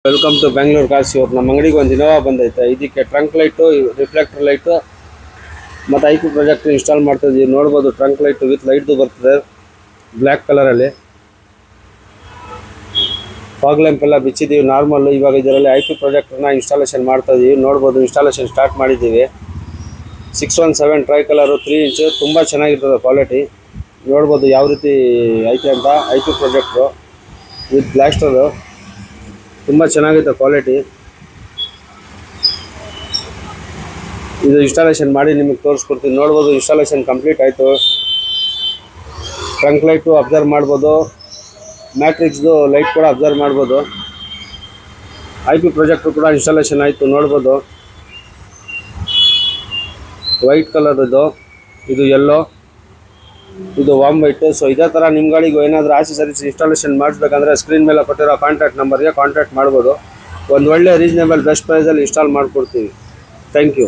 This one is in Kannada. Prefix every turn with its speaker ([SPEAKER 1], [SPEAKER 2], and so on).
[SPEAKER 1] Welcome to Bengaluru cars. ಇವತ್ತು ನಮ್ಮ ಅಂಗಡಿಗೆ ಒಂದು ಇನೋವಾ ಬಂದೈತೆ. ಇದಕ್ಕೆ ಟ್ರಂಕ್ ಲೈಟು, ರಿಫ್ಲೆಕ್ಟರ್ ಲೈಟು ಮತ್ತು IP ಪ್ರೊಜೆಕ್ಟರ್ ಇನ್ಸ್ಟಾಲ್ ಮಾಡ್ತಾಯಿದ್ದೀವಿ. ನೋಡ್ಬೋದು, ಟ್ರಂಕ್ ಲೈಟು ವಿತ್ ಲೈಟ್ದು ಬರ್ತದೆ ಬ್ಲ್ಯಾಕ್ ಕಲರಲ್ಲಿ. ಫಾಗ್ ಲ್ಯಾಂಪ್ ಎಲ್ಲ ಬಿಚ್ಚಿದ್ದೀವಿ ನಾರ್ಮಲ್ಲು. ಇವಾಗ ಇದರಲ್ಲಿ IP ಪ್ರೊಜೆಕ್ಟರ್ನ ಇನ್ಸ್ಟಾಲೇಷನ್ ಮಾಡ್ತಾಯಿದ್ದೀವಿ. ನೋಡ್ಬೋದು, ಇನ್ಸ್ಟಾಲೇಷನ್ ಸ್ಟಾರ್ಟ್ ಮಾಡಿದ್ದೀವಿ. 617 ಟ್ರೈ ಕಲರು 3 ಇಂಚು, ತುಂಬ ಚೆನ್ನಾಗಿರ್ತದೆ ಕ್ವಾಲಿಟಿ. ನೋಡ್ಬೋದು ಯಾವ ರೀತಿ ಐತೆ ಅಂತ. IP ಪ್ರೊಜೆಕ್ಟ್ರು ವಿತ್ ಬ್ಲಾಸ್ಟರು ತುಂಬ ಚೆನ್ನಾಗಿದೆ ಕ್ವಾಲಿಟಿ. ಇದು ಇನ್ಸ್ಟಾಲೇಷನ್ ಮಾಡಿ ನಿಮಗೆ ತೋರಿಸ್ಕೊಡ್ತೀನಿ. ನೋಡ್ಬೋದು, ಇನ್ಸ್ಟಾಲೇಷನ್ ಕಂಪ್ಲೀಟ್ ಆಯಿತು. ಟ್ರಂಕ್ ಲೈಟು ಅಬ್ಸರ್ವ್ ಮಾಡ್ಬೋದು, ಮ್ಯಾಟ್ರಿಕ್ಸ್ದು ಲೈಟ್ ಕೂಡ ಅಬ್ಸರ್ವ್ ಮಾಡ್ಬೋದು. IP ಪ್ರೊಜೆಕ್ಟ್ರು ಕೂಡ ಇನ್ಸ್ಟಾಲೇಷನ್ ಆಯಿತು. ನೋಡ್ಬೋದು, ವೈಟ್ ಕಲರ್ ಇದು ಯೆಲ್ಲೋ, ಇದು ವಾಮ್ ವೈಟು. ಸೊ ಇದೇ ಥರ ನಿಮ್ಮ ಗಾಡಿಗೂ ಏನಾದರೂ ಆಕ್ಸೆಸರೀಸ್ ಇನ್ಸ್ಟಾಲೇಷನ್ ಮಾಡಿಸ್ಬೇಕಂದ್ರೆ ಸ್ಕ್ರೀನ್ ಮೇಲೆ ಕೊಟ್ಟಿರೋ ಕಾಂಟ್ಯಾಕ್ಟ್ ನಂಬರ್ಗೆ ಕಾಂಟ್ಯಾಕ್ಟ್ ಮಾಡ್ಬೋದು. ಒಂದು ಒಳ್ಳೆ ರೀಸನೇಬಲ್ ಬೆಸ್ಟ್ ಪ್ರೈಸಲ್ಲಿ ಇನ್ಸ್ಟಾಲ್ ಮಾಡಿಕೊಡ್ತೀವಿ. Thank you.